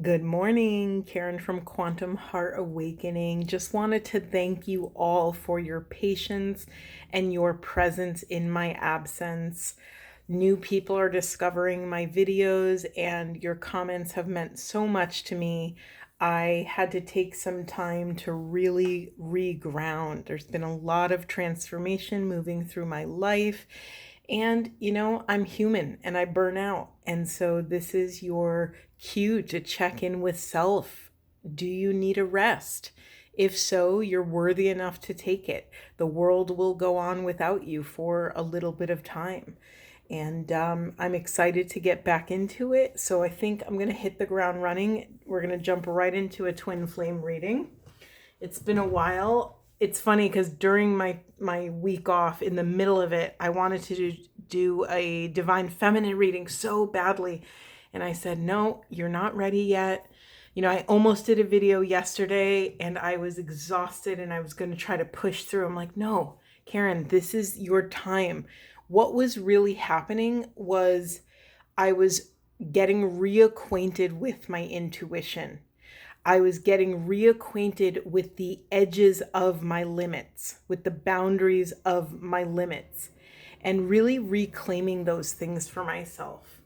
Good morning, Karen from Quantum Heart Awakening. Just wanted to thank you all for your patience and your presence in my absence. New people are discovering my videos, and your comments have meant so much to me. I had to take some time to really reground. There's been a lot of transformation moving through my life. And, I'm human and I burn out. And so this is your cue to check in with self. Do you need a rest? If so, you're worthy enough to take it. The world will go on without you for a little bit of time. And I'm excited to get back into it. So I think I'm going to hit the ground running. We're going to jump right into a twin flame reading. It's been a while. It's funny because during my week off, in the middle of it, I wanted to do a divine feminine reading so badly. And I said, no, you're not ready yet. I almost did a video yesterday and I was exhausted and I was going to try to push through. I'm like, no, Karen, this is your time. What was really happening was I was getting reacquainted with my intuition. I was getting reacquainted with the edges of my limits, with the boundaries of my limits, and really reclaiming those things for myself.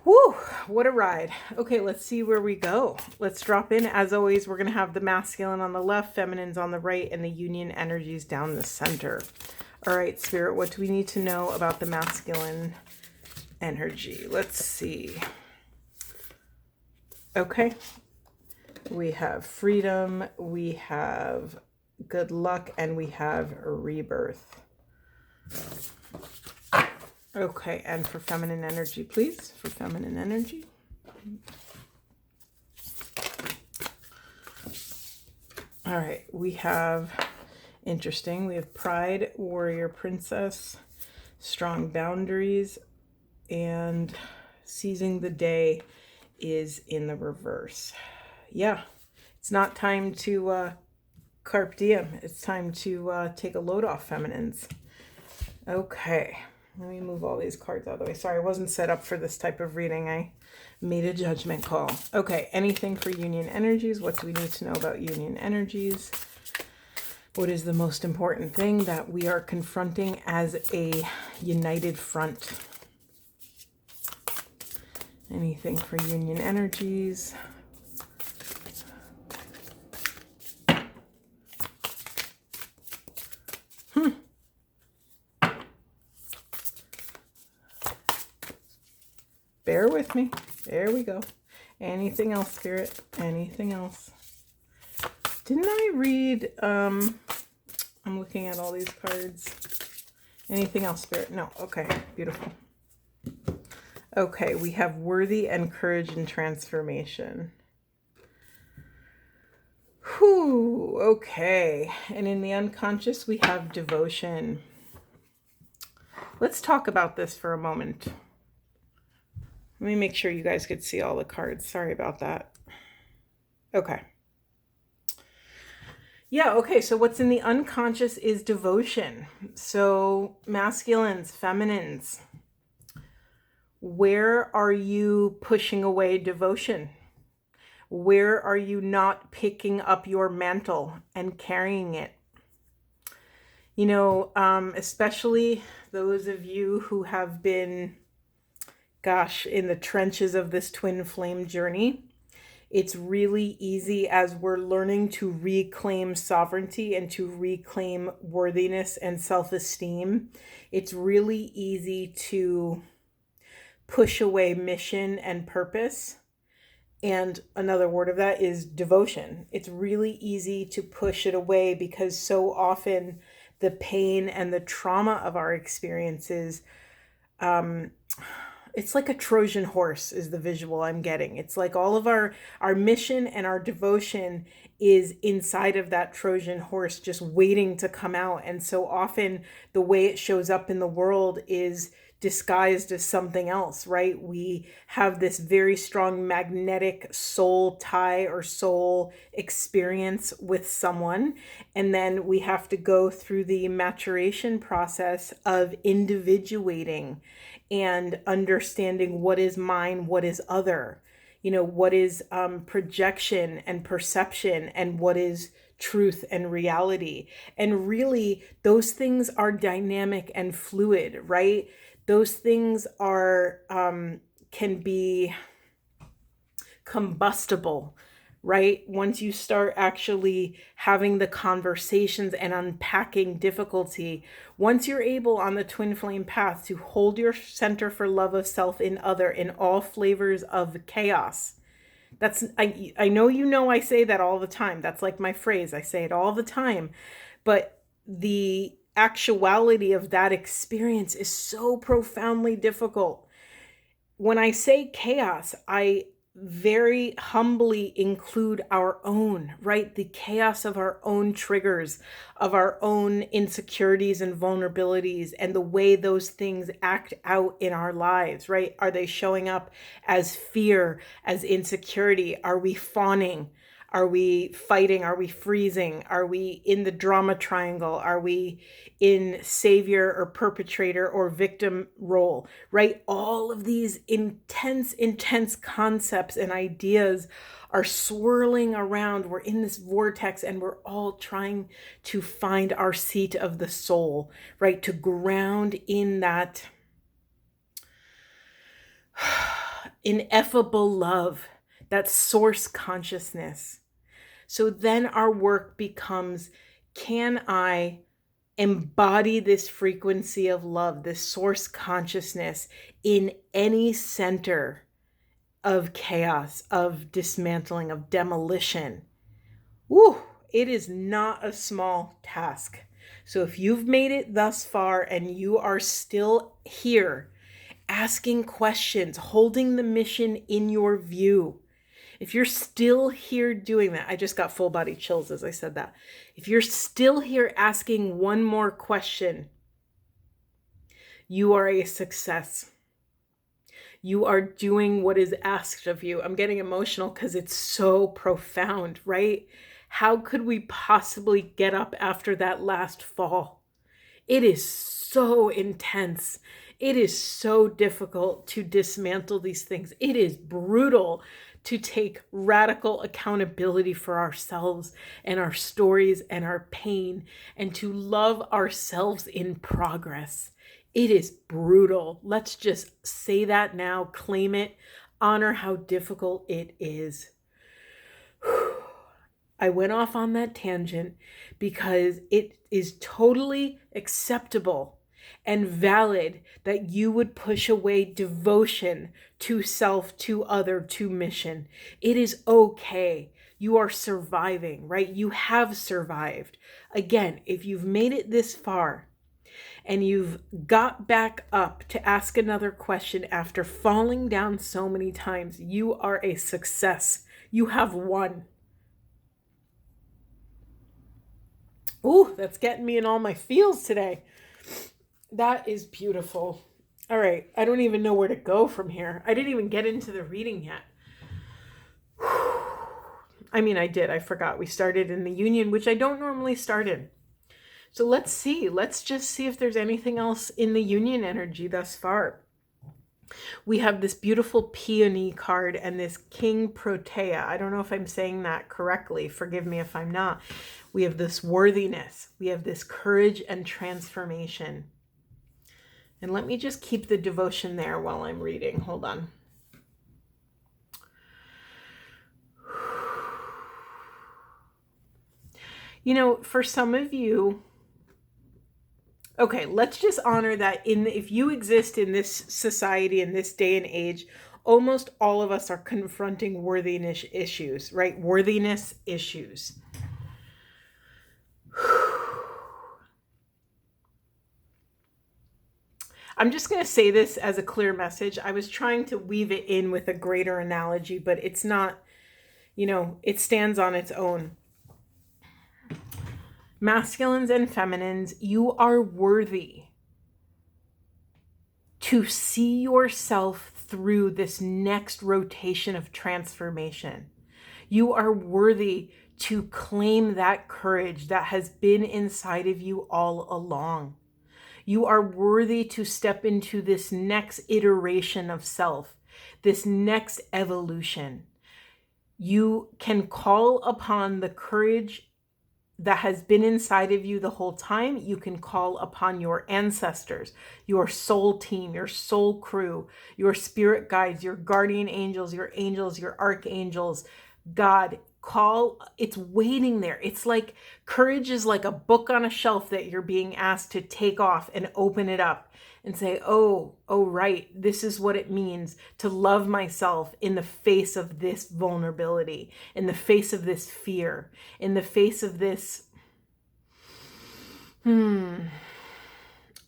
Whew, what a ride. Okay, let's see where we go. Let's drop in. As always, we're going to have the masculine on the left, feminines on the right, and the union energies down the center. All right, Spirit, what do we need to know about the masculine energy? Let's see. Okay. We have freedom, we have good luck, and we have rebirth. Okay, and for feminine energy, please. For feminine energy. All right, we have, interesting, we have pride, warrior princess, strong boundaries, and seizing the day is in the reverse. Yeah, it's not time to carpe diem. It's time to take a load off, feminines. Okay, let me move all these cards out of the way. Sorry, I wasn't set up for this type of reading. I made a judgment call. Okay, anything for union energies? What do we need to know about union energies? What is the most important thing that we are confronting as a united front? Anything for union energies? Bear with me. There we go. Anything else, Spirit? Anything else? Didn't I read, I'm looking at all these cards. Anything else, Spirit? No. Okay. Beautiful. Okay. We have worthy and courage and transformation. Whew. Okay. And in the unconscious, we have devotion. Let's talk about this for a moment. Let me make sure you guys could see all the cards. Sorry about that. Okay. Yeah, okay, so what's in the unconscious is devotion. So masculines, feminines, where are you pushing away devotion? Where are you not picking up your mantle and carrying it? Especially those of you who have been, in the trenches of this twin flame journey, it's really easy as we're learning to reclaim sovereignty and to reclaim worthiness and self-esteem. It's really easy to push away mission and purpose. And another word of that is devotion. It's really easy to push it away because so often the pain and the trauma of our experiences, it's like a Trojan horse is the visual I'm getting. It's like all of our mission and our devotion is inside of that Trojan horse just waiting to come out. And so often the way it shows up in the world is disguised as something else, right? We have this very strong magnetic soul tie or soul experience with someone. And then we have to go through the maturation process of individuating and understanding what is mine, what is other. what is projection and perception, and what is truth and reality. And really, those things are dynamic and fluid, right? Those things are can be combustible, right? Once you start actually having the conversations and unpacking difficulty, once you're able on the twin flame path to hold your center for love of self in other in all flavors of chaos. That's I know I say that all the time. That's like my phrase. I say it all the time. But the actuality of that experience is so profoundly difficult. When I say chaos, I very humbly include our own, right? The chaos of our own triggers, of our own insecurities and vulnerabilities, and the way those things act out in our lives, right? Are they showing up as fear, as insecurity? Are we fawning? Are we fighting? Are we freezing? Are we in the drama triangle? Are we in savior or perpetrator or victim role, right? All of these intense concepts and ideas are swirling around. We're in this vortex and we're all trying to find our seat of the soul, right? To ground in that ineffable love, that source consciousness. So then our work becomes, can I embody this frequency of love, this source consciousness in any center of chaos, of dismantling, of demolition? Woo, it is not a small task. So if you've made it thus far and you are still here, asking questions, holding the mission in your view, if you're still here doing that, I just got full body chills as I said that. If you're still here asking one more question, you are a success. You are doing what is asked of you. I'm getting emotional because it's so profound, right? How could we possibly get up after that last fall? It is so intense. It is so difficult to dismantle these things. It is brutal to take radical accountability for ourselves and our stories and our pain, and to love ourselves in progress. It is brutal. Let's just say that now, claim it, honor how difficult it is. I went off on that tangent because it is totally acceptable and valid that you would push away devotion to self, to other, to mission. It is okay. You are surviving, right? You have survived. Again, if you've made it this far and you've got back up to ask another question after falling down so many times, you are a success. You have won. Ooh, that's getting me in all my feels today. That is beautiful. All right, I don't even know where to go from here. I didn't even get into the reading yet. I mean, I did. I forgot. We started in the union, which I don't normally start in. So let's see. Let's just see if there's anything else in the union energy thus far. We have this beautiful peony card and this King Protea. I don't know if I'm saying that correctly. Forgive me if I'm not. We have this worthiness. We have this courage and transformation. And let me just keep the devotion there while I'm reading. Hold on. You know, for some of you, okay, let's just honor that if you exist in this society, in this day and age, almost all of us are confronting worthiness issues, right? Worthiness issues. I'm just going to say this as a clear message. I was trying to weave it in with a greater analogy, but it's not, it stands on its own. Masculines and feminines, you are worthy to see yourself through this next rotation of transformation. You are worthy to claim that courage that has been inside of you all along. You are worthy to step into this next iteration of self, this next evolution. You can call upon the courage that has been inside of you the whole time. You can call upon your ancestors, your soul team, your soul crew, your spirit guides, your guardian angels, your archangels, God. It's waiting there. It's like courage is like a book on a shelf that you're being asked to take off and open it up and say, oh, right, this is what it means to love myself in the face of this vulnerability, in the face of this fear, in the face of this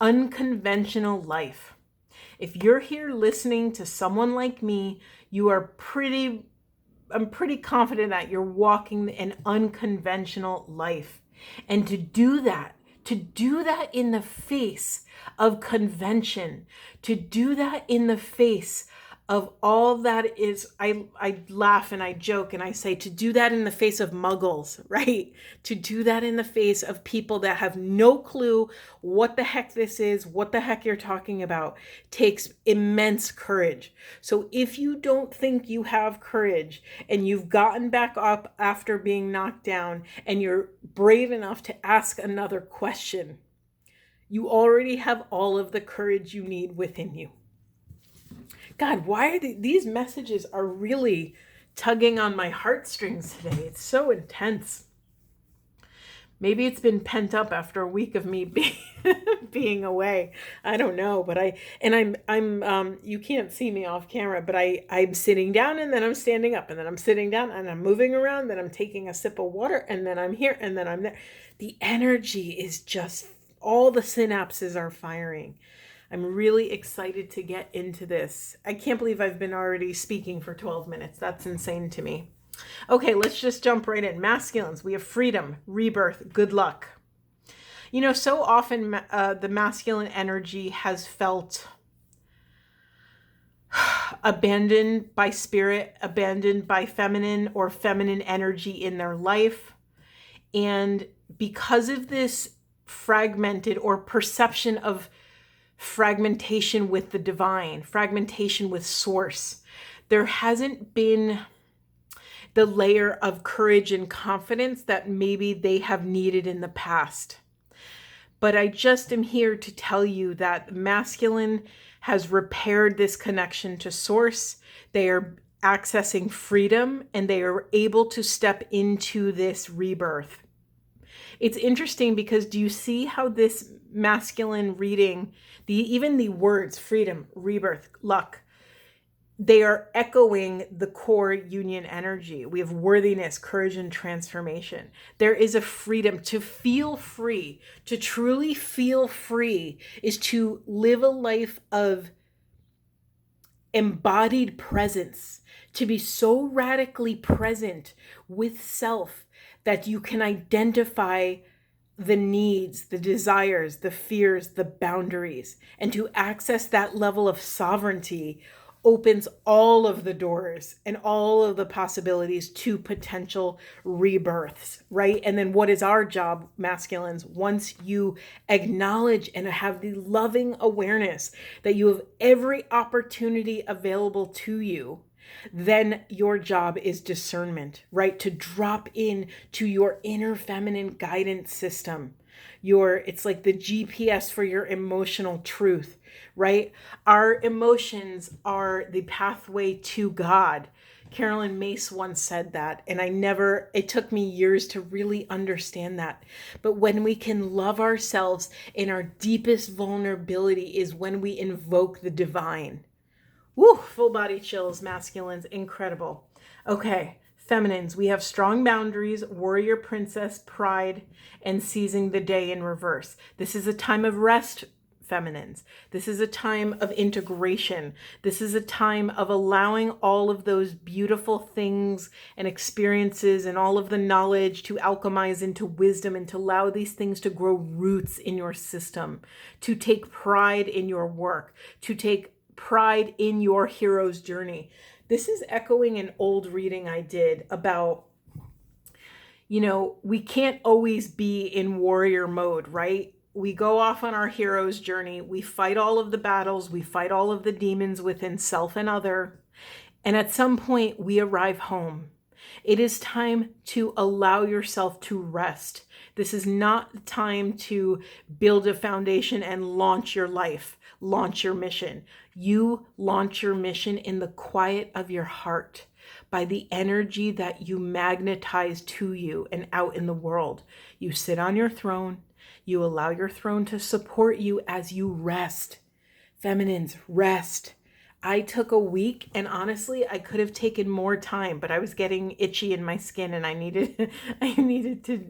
unconventional life. If you're here listening to someone like me, I'm pretty confident that you're walking an unconventional life. And to do that in the face of convention, to do that in the face of all that is, I laugh and I joke and I say, to do that in the face of muggles, right? To do that in the face of people that have no clue what the heck this is, what the heck you're talking about, takes immense courage. So if you don't think you have courage and you've gotten back up after being knocked down and you're brave enough to ask another question, you already have all of the courage you need within you. God, why are these messages are really tugging on my heartstrings today? It's so intense. Maybe it's been pent up after a week of me being away. I don't know, but I'm you can't see me off camera, but I'm sitting down and then I'm standing up and then I'm sitting down and I'm moving around, then I'm taking a sip of water and then I'm here and then I'm there. The energy is just, all the synapses are firing. I'm really excited to get into this. I can't believe I've been already speaking for 12 minutes. That's insane to me. Okay, let's just jump right in. Masculines, we have freedom, rebirth, good luck. You know, so often the masculine energy has felt abandoned by spirit, abandoned by feminine or feminine energy in their life. And because of this fragmented or perception of fragmentation with the divine, fragmentation with source, there hasn't been the layer of courage and confidence that maybe they have needed in the past. But I just am here to tell you that masculine has repaired this connection to source. They are accessing freedom and they are able to step into this rebirth. It's interesting because do you see how this masculine reading, even the words freedom, rebirth, luck, they are echoing the core union energy. We have worthiness, courage, and transformation. There is a freedom to feel free. To truly feel free is to live a life of embodied presence, to be so radically present with self that you can identify the needs, the desires, the fears, the boundaries, and to access that level of sovereignty opens all of the doors and all of the possibilities to potential rebirths, right? And then what is our job, masculines, once you acknowledge and have the loving awareness that you have every opportunity available to you, then your job is discernment, right? To drop in to your inner feminine guidance system. It's like the GPS for your emotional truth, right? Our emotions are the pathway to God. Carolyn Mace once said that, and it took me years to really understand that. But when we can love ourselves in our deepest vulnerability is when we invoke the divine. Woo, full body chills, masculines, incredible. Okay, feminines, we have strong boundaries, warrior princess, pride, and seizing the day in reverse. This is a time of rest, feminines. This is a time of integration. This is a time of allowing all of those beautiful things and experiences and all of the knowledge to alchemize into wisdom and to allow these things to grow roots in your system, to take pride in your work, to take pride in your hero's journey. This is echoing an old reading I did about, we can't always be in warrior mode, right? We go off on our hero's journey. We fight all of the battles. We fight all of the demons within self and other. And at some point, we arrive home. It is time to allow yourself to rest. This is not the time to build a foundation and launch your life, launch your mission. You launch your mission in the quiet of your heart by the energy that you magnetize to you and out in the world. You sit on your throne. You allow your throne to support you as you rest. Feminines, rest. I took a week, and honestly, I could have taken more time, but I was getting itchy in my skin and I needed to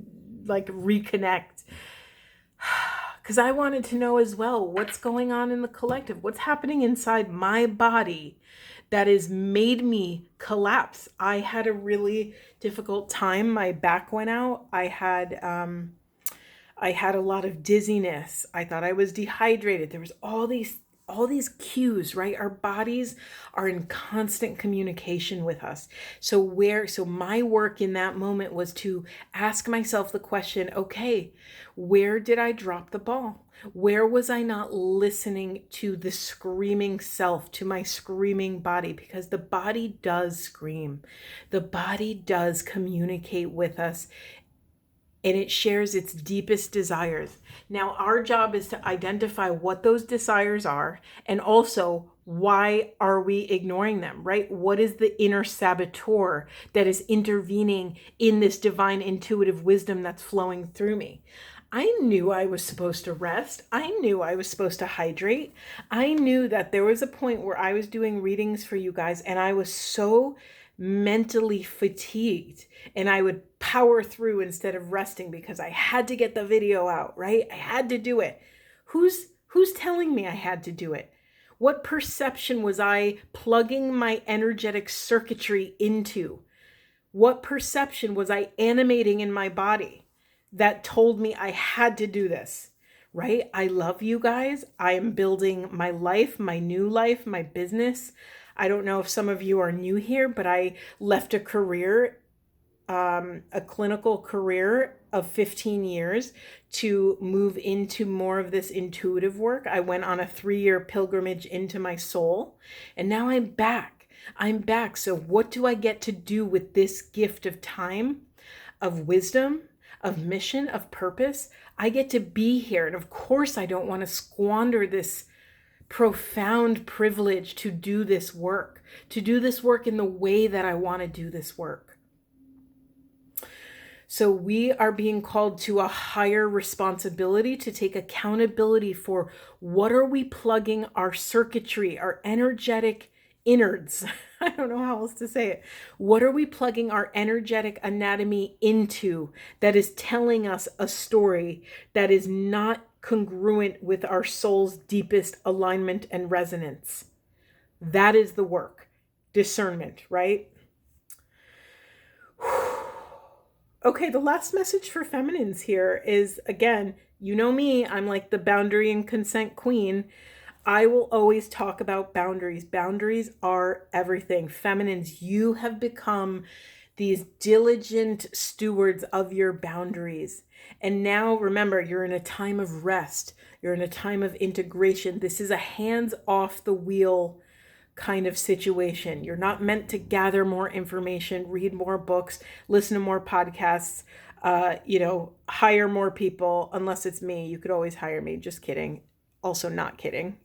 like reconnect. Because I wanted to know as well what's going on in the collective, what's happening inside my body that has made me collapse. I had a really difficult time. My back went out. I had a lot of dizziness. I thought I was dehydrated. There was all these cues, right? Our bodies are in constant communication with us. So my work in that moment was to ask myself the question, okay, where did I drop the ball? Where was I not listening to the screaming self, to my screaming body? Because the body does scream. The body does communicate with us, and it shares its deepest desires. Now, our job is to identify what those desires are, and also why are we ignoring them, right? What is the inner saboteur that is intervening in this divine intuitive wisdom that's flowing through me? I knew I was supposed to rest. I knew I was supposed to hydrate. I knew that there was a point where I was doing readings for you guys and I was so mentally fatigued and I would power through instead of resting because I had to get the video out, right? I had to do it. Who's telling me I had to do it? What perception was I plugging my energetic circuitry into? What perception was I animating in my body that told me I had to do this, right? I love you guys. I am building my life, my new life, my business. I don't know if some of you are new here, but I left a career, a clinical career of 15 years to move into more of this intuitive work. I went on a 3-year pilgrimage into my soul, and now I'm back. So what do I get to do with this gift of time, of wisdom, of mission, of purpose? I get to be here. And of course, I don't want to squander this profound privilege to do this work in the way that I want to do this work. So we are being called to a higher responsibility to take accountability for what are we plugging our circuitry, our energetic innards. I don't know how else to say it. What are we plugging our energetic anatomy into that is telling us a story that is not congruent with our soul's deepest alignment and resonance? That is the work. Discernment, right? Okay, the last message for feminines here is, again, you know me, I'm like the boundary and consent queen. I will always talk about boundaries. Boundaries are everything. Feminines, you have become these diligent stewards of your boundaries. And now remember, you're in a time of rest. You're in a time of integration. This is a hands off the wheel kind of situation. You're not meant to gather more information, read more books, listen to more podcasts, hire more people. Unless it's me, you could always hire me. Just kidding. Also not kidding.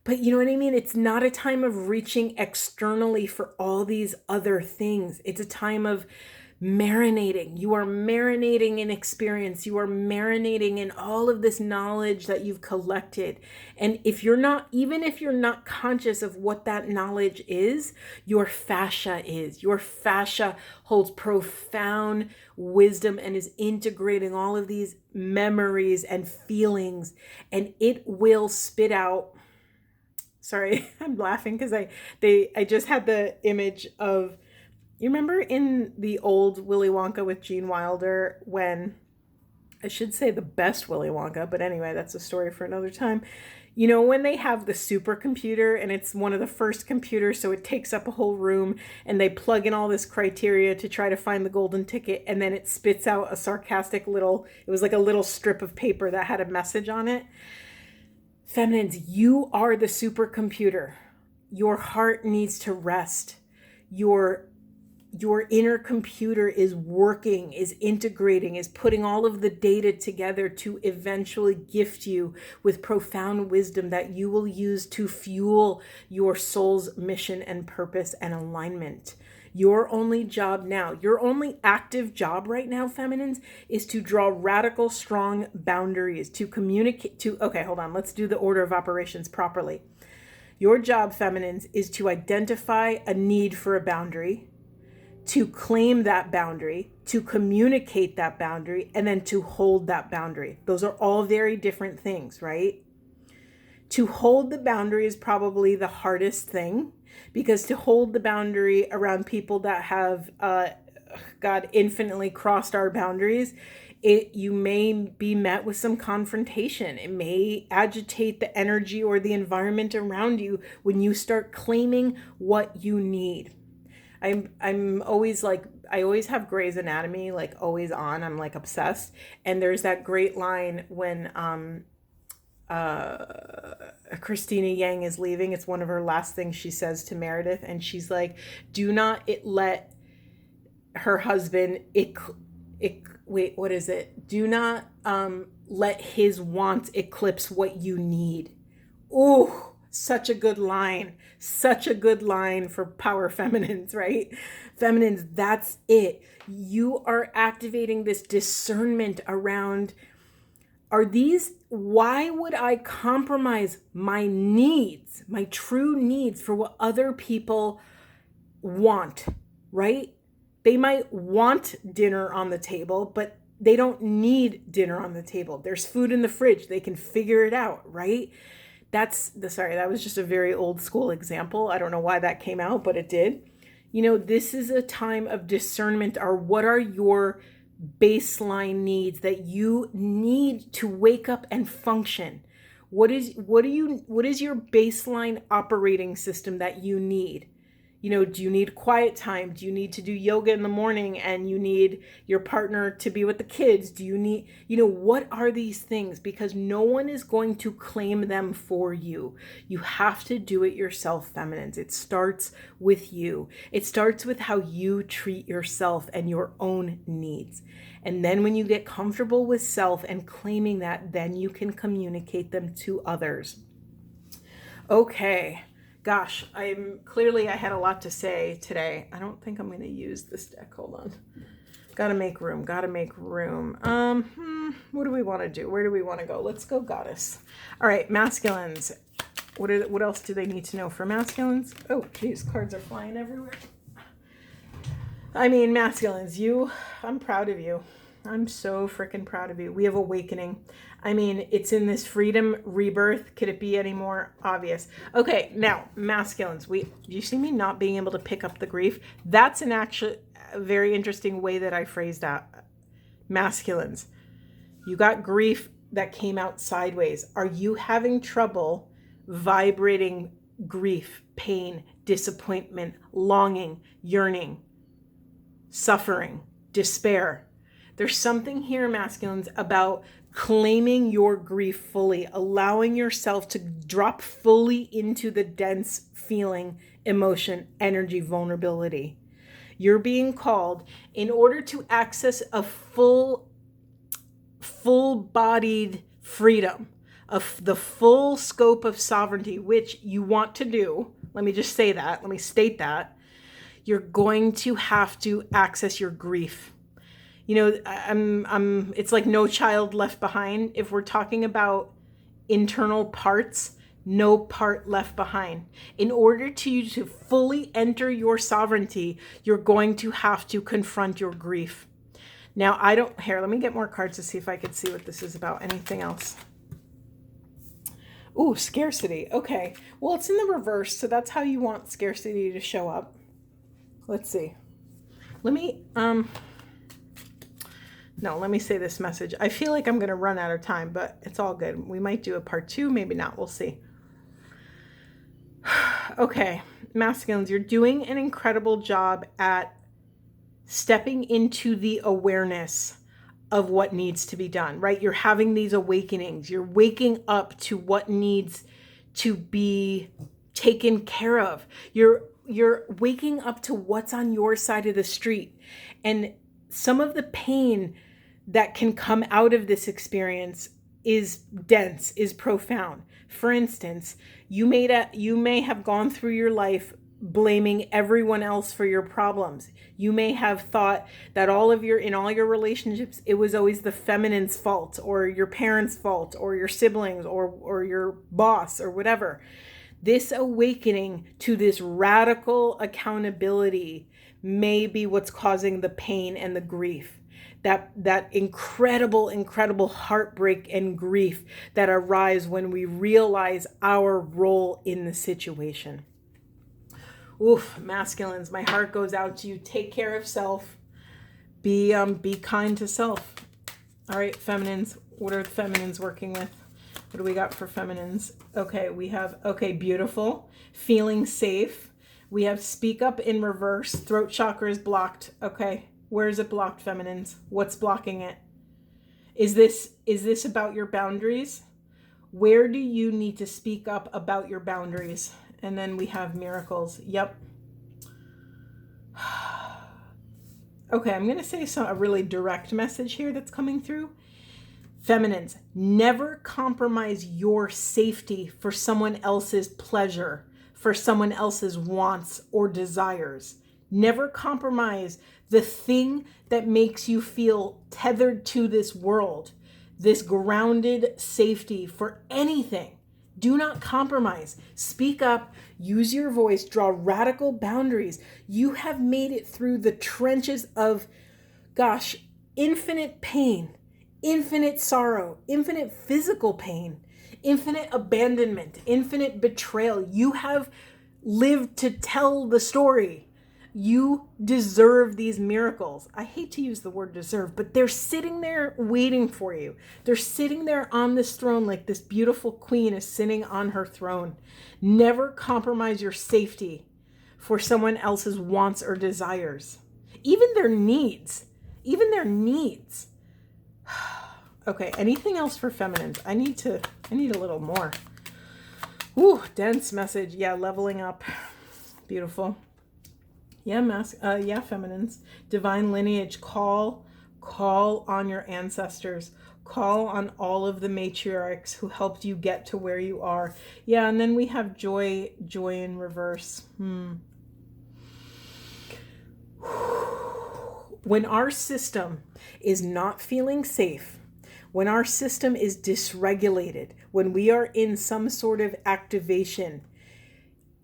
But you know what I mean? It's not a time of reaching externally for all these other things. It's a time of marinating. You are marinating in experience. You are marinating in all of this knowledge that you've collected. And even if you're not conscious of what that knowledge is, your fascia is. Your fascia holds profound wisdom and is integrating all of these memories and feelings, and it will spit out. Sorry, I'm laughing because I just had the image of, you remember in the old Willy Wonka with Gene Wilder, when, I should say the best Willy Wonka, but anyway, that's a story for another time. You know, when they have the supercomputer and it's one of the first computers, so it takes up a whole room and they plug in all this criteria to try to find the golden ticket, and then it spits out a sarcastic it was like a little strip of paper that had a message on it. Feminines, you are the supercomputer. your heart needs to rest. Your inner computer is working, is integrating, is putting all of the data together to eventually gift you with profound wisdom that you will use to fuel your soul's mission and purpose and alignment. Your only job now, your only active job right now, feminines, is to draw radical, strong boundaries, to communicate to, okay, hold on, let's do the order of operations properly. Your job, feminines, is to identify a need for a boundary, to claim that boundary, to communicate that boundary, and then to hold that boundary. Those are all very different things, right? To hold the boundary is probably the hardest thing, because to hold the boundary around people that have, God, infinitely crossed our boundaries, you may be met with some confrontation. It may agitate the energy or the environment around you when you start claiming what you need. I'm always like, I always have Grey's Anatomy like always on. I'm like obsessed. And there's that great line when Christina Yang is leaving. It's one of her last things she says to Meredith, and she's like, "Do not let her husband wait, what is it? Do not let his wants eclipse what you need." Ooh, such a good line. Such a good line for power feminines, right? Feminines, that's it. You are activating this discernment around, why would I compromise my needs, my true needs, for what other people want, right? They might want dinner on the table, but they don't need dinner on the table. There's food in the fridge. They can figure it out, right? That was just a very old school example. I don't know why that came out, but it did. This is a time of discernment. What are your baseline needs that you need to wake up and function? What is your baseline operating system that you need? Do you need quiet time? Do you need to do yoga in the morning and you need your partner to be with the kids? Do you need, what are these things? Because no one is going to claim them for you. You have to do it yourself, feminines. It starts with you. It starts with how you treat yourself and your own needs. And then when you get comfortable with self and claiming that, then you can communicate them to others. Okay. Gosh, I had a lot to say today. I don't think I'm going to use this deck. Hold on. Gotta make room. What do we want to do? Where do we want to go? Let's go Goddess. All right, masculines. What else do they need to know for masculines? Oh, geez, cards are flying everywhere. Masculines, I'm proud of you. I'm so freaking proud of you. We have awakening. It's in this freedom rebirth. Could it be any more obvious? Okay, now, masculines. You see me not being able to pick up the grief? That's an actually very interesting way that I phrased that. Masculines, you got grief that came out sideways. Are you having trouble vibrating grief, pain, disappointment, longing, yearning, suffering, despair? There's something here, masculines, about claiming your grief fully, allowing yourself to drop fully into the dense feeling, emotion, energy, vulnerability. You're being called in order to access a full-bodied freedom, of the full scope of sovereignty, which you want to do. Let me just say that. Let me state that. You're going to have to access your grief. It's like no child left behind. If we're talking about internal parts, no part left behind. In order to fully enter your sovereignty, you're going to have to confront your grief. Now, let me get more cards to see if I can see what this is about. Anything else? Ooh, scarcity. Okay. Well, it's in the reverse, so that's how you want scarcity to show up. Let's see. Let me say this message. I feel like I'm going to run out of time, but it's all good. We might do a part 2, maybe not. We'll see. Okay, masculines, you're doing an incredible job at stepping into the awareness of what needs to be done, right? You're having these awakenings. You're waking up to what needs to be taken care of. You're waking up to what's on your side of the street. And some of the pain that can come out of this experience is dense, is profound. For instance, you may have gone through your life blaming everyone else for your problems. You may have thought that in all your relationships, it was always the feminine's fault, or your parents' fault, or your siblings, or your boss, or whatever. This awakening to this radical accountability may be what's causing the pain and the grief. That incredible heartbreak and grief that arise when we realize our role in the situation. Oof, masculines, my heart goes out to you. Take care of self. Be kind to self. All right, feminines, what are the feminines working with? What do we got for feminines? Okay, we have, beautiful. Feeling safe. We have speak up in reverse. Throat chakra is blocked. Okay, where is it blocked, feminines? What's blocking it? Is this about your boundaries? Where do you need to speak up about your boundaries? And then we have miracles. Yep. Okay, I'm going to say a really direct message here that's coming through. Feminines, never compromise your safety for someone else's pleasure, for someone else's wants or desires. Never compromise the thing that makes you feel tethered to this world, this grounded safety for anything. Do not compromise. Speak up, use your voice, draw radical boundaries. You have made it through the trenches of, infinite pain, infinite sorrow, infinite physical pain, infinite abandonment, infinite betrayal. You have lived to tell the story. You deserve these miracles. I hate to use the word deserve, but they're sitting there waiting for you. They're sitting there on this throne like this beautiful queen is sitting on her throne. Never compromise your safety for someone else's wants or desires. Even their needs. Okay, anything else for feminines? I need a little more. Ooh, dense message. Yeah, leveling up. Beautiful. Yeah, feminines. Divine lineage. Call on your ancestors. Call on all of the matriarchs who helped you get to where you are. Yeah, and then we have joy in reverse. When our system is not feeling safe, when our system is dysregulated, when we are in some sort of activation,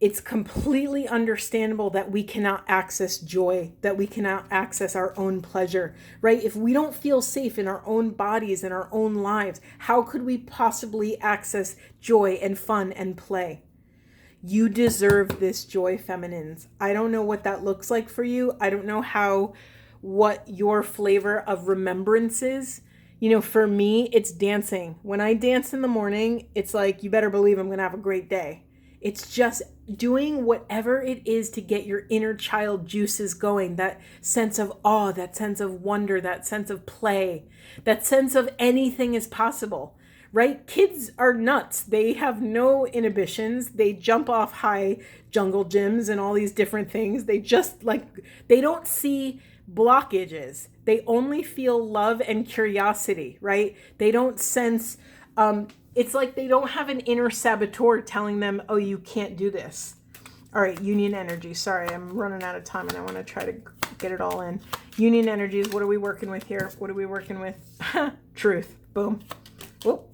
it's completely understandable that we cannot access joy, that we cannot access our own pleasure, right? If we don't feel safe in our own bodies and our own lives, how could we possibly access joy and fun and play? You deserve this joy, feminines. I don't know what that looks like for you. I don't know what your flavor of remembrance is. For me, it's dancing. When I dance in the morning, it's like, you better believe I'm going to have a great day. It's just doing whatever it is to get your inner child juices going, that sense of awe, that sense of wonder, that sense of play, that sense of anything is possible, right? Kids are nuts. They have no inhibitions. They jump off high jungle gyms and all these different things. They just they don't see blockages. They only feel love and curiosity, right? They don't sense, it's like they don't have an inner saboteur telling them, oh, you can't do this. All right, union energy. Sorry, I'm running out of time and I want to try to get it all in. Union energies, what are we working with here? What are we working with? Truth. Boom. Whoop.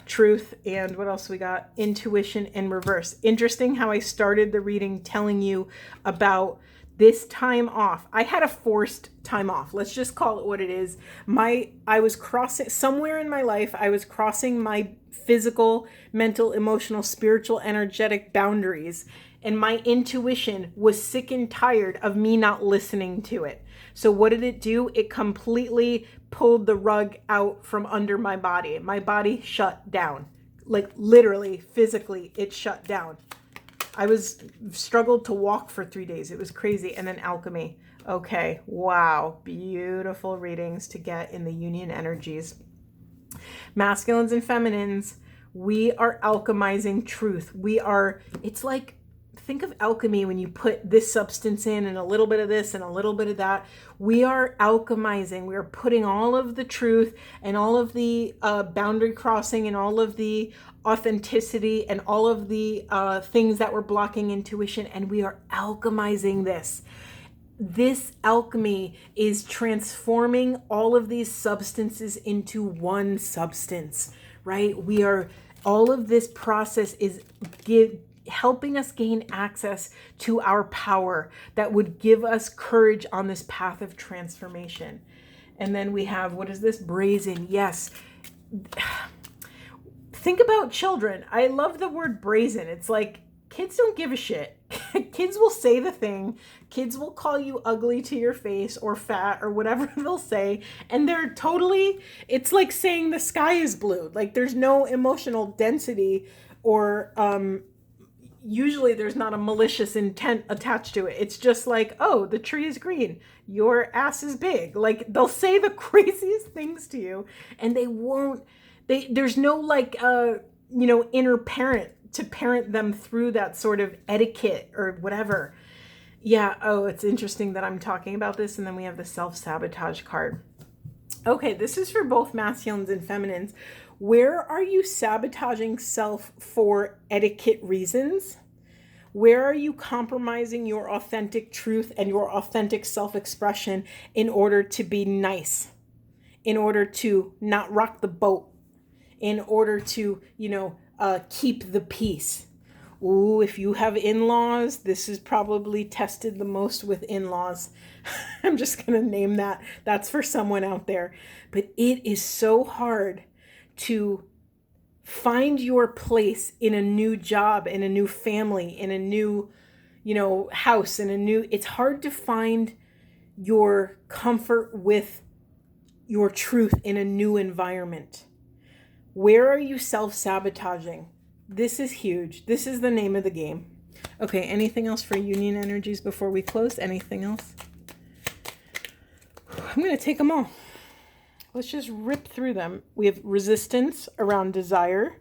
Truth. And what else we got? Intuition in reverse. Interesting how I started the reading telling you about this time off. I had a forced time off. Let's just call it what it is. I was crossing somewhere in my life. I was crossing my physical, mental, emotional, spiritual, energetic boundaries. And my intuition was sick and tired of me not listening to it. So what did it do? It completely pulled the rug out from under my body. My body shut down. Like literally, physically, it shut down. I struggled to walk for 3 days. It was crazy. And then alchemy. Okay. Wow. Beautiful readings to get in the union energies. Masculines and feminines, We are alchemizing truth. It's like, think of alchemy when you put this substance in and a little bit of this and a little bit of that. We are alchemizing. We are putting all of the truth and all of the boundary crossing and all of the authenticity and all of the things that were blocking intuition, and we are alchemizing this. This alchemy is transforming all of these substances into one substance, right? All of this process is helping us gain access to our power that would give us courage on this path of transformation. And then we have, what is this? Brazen. Yes. Think about children. I love the word brazen. It's like, kids don't give a shit. Kids will say the thing. Kids will call you ugly to your face or fat or whatever they'll say. And it's like saying the sky is blue. Like, there's no emotional density, or usually there's not a malicious intent attached to it. It's just like, oh, the tree is green. Your ass is big. Like, they'll say the craziest things to you, and there's no like, inner parent to parent them through that sort of etiquette or whatever. Yeah. Oh, it's interesting that I'm talking about this. And then we have the self-sabotage card. Okay. This is for both masculines and feminines. Where are you sabotaging self for etiquette reasons? Where are you compromising your authentic truth and your authentic self-expression in order to be nice, in order to not rock the boat, in order to, keep the peace? Ooh, if you have in-laws, this is probably tested the most with in-laws. I'm just going to name that. That's for someone out there. But it is so hard to find your place in a new job, in a new family, in a new, house, it's hard to find your comfort with your truth in a new environment. Where are you self-sabotaging? This is huge. This is the name of the game. Okay, anything else for union energies before we close? Anything else? I'm going to take them all. Let's just rip through them. We have resistance around desire,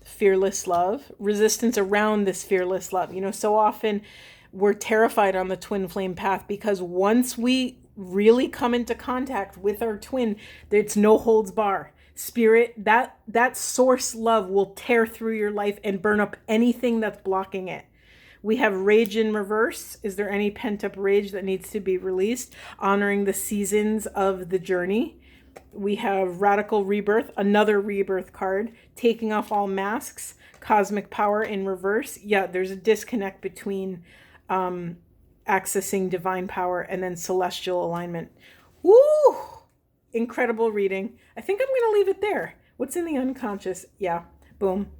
fearless love, resistance around this fearless love. So often we're terrified on the twin flame path because once we really come into contact with our twin, there's no holds bar. Spirit, that source love will tear through your life and burn up anything that's blocking it. We have rage in reverse. Is there any pent up rage that needs to be released? Honoring the seasons of the journey. We have radical rebirth, another rebirth card, taking off all masks, cosmic power in reverse. Yeah, there's a disconnect between accessing divine power and then celestial alignment. Woo! Incredible reading. I think I'm going to leave it there. What's in the unconscious? Yeah, boom.